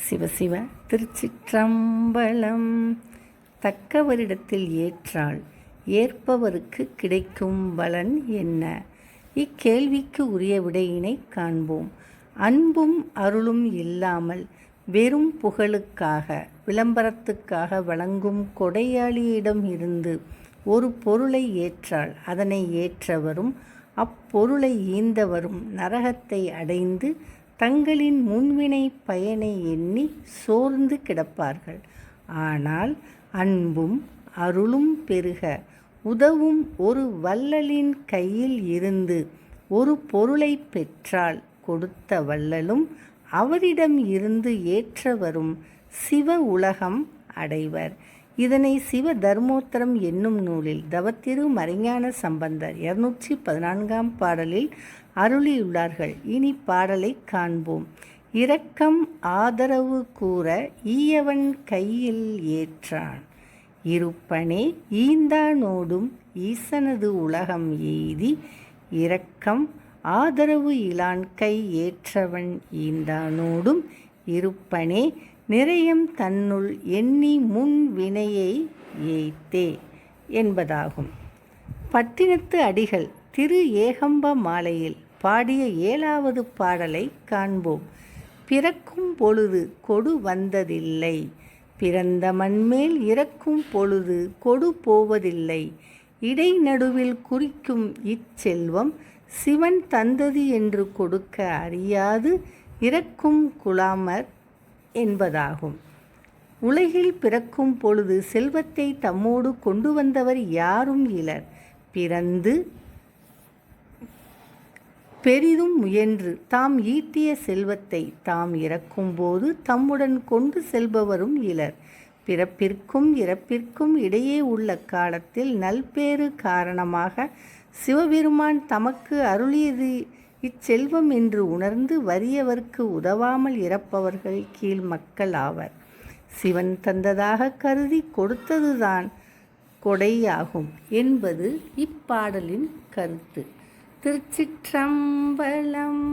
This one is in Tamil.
சிவசிவ திருச்சிற்றம்பலம். தக்கவரிடத்தில் ஏற்றால் ஏற்பவருக்கு கிடைக்கும் பலன் என்ன? இக்கேள்விக்கு உரிய விடையினை காண்போம். அன்பும் அருளும் இல்லாமல் வெறும் புகழுக்காக விளம்பரத்துக்காக வழங்கும் கொடையாளியிடம் இருந்து ஒரு பொருளை ஏற்றால் அதனை ஏற்றவரும் அப்பொருளை ஈந்தவரும் நரகத்தை அடைந்து தங்களின் முன்வினை பயனை எண்ணி சோர்ந்து கிடப்பார்கள். ஆனால் அன்பும் அருளும் பெருக உதவும் ஒரு வள்ளலின் கையில் இருந்து ஒரு பொருளை பெற்றால் கொடுத்த வள்ளலும் அவரிடம் இருந்து ஏற்றவரும் சிவ உலகம் அடைவர். இதனை சிவ தர்மோத்தரம் என்னும் நூலில் தவத்திரு மறைஞான சம்பந்தர் 214 பாடலில் அருளியுள்ளார்கள். இனி பாடலை காண்போம். இரக்கம் ஆதரவு கூற ஈயவன் கையில் ஏற்றான் இருப்பனே ஈந்தானோடும் ஈசனது உலகம் எய்தி இரக்கம் ஆதரவு இலான் கை ஏற்றவன் ஈந்தானோடும் இருப்பனே நிறையம் தன்னுள் எண்ணி முன் வினையை ஏய்த்தே என்பதாகும். பட்டினத்து அடிகள் திரு ஏகம்ப மாலையில் பாடிய 7வது பாடலை காண்போம். பிறக்கும் பொழுது கொடு வந்ததில்லை, பிறந்த மண்மேல் இறக்கும் பொழுது கொடு போவதில்லை, இடைநடுவில் குறிக்கும் இச்செல்வம் சிவன் தந்தது என்று கொடுக்க அறியாது இறக்கும் குலாமர் என்பதாகும். உலகில் பிறக்கும் பொழுது செல்வத்தை தம்மோடு கொண்டு வந்தவர் யாரும் இலர். பிறந்து பெரிதும் முயன்று தாம் ஈட்டிய செல்வத்தை தாம் இறக்கும்போது தம்முடன் கொண்டு செல்பவரும் இலர். பிறப்பிற்கும் இறப்பிற்கும் இடையே உள்ள காலத்தில் நல்பேறு காரணமாக சிவபெருமான் தமக்கு அருளியது இச்செல்வம் என்று உணர்ந்து வறியவர்க்கு உதவாமல் இறப்பவர்கள் கீழ் மக்கள் ஆவர். சிவன் தந்ததாக கருதி கொடுத்ததுதான் கொடையாகும் என்பது இப்பாடலின் கருத்து. திருச்சிற்றம்பலம்.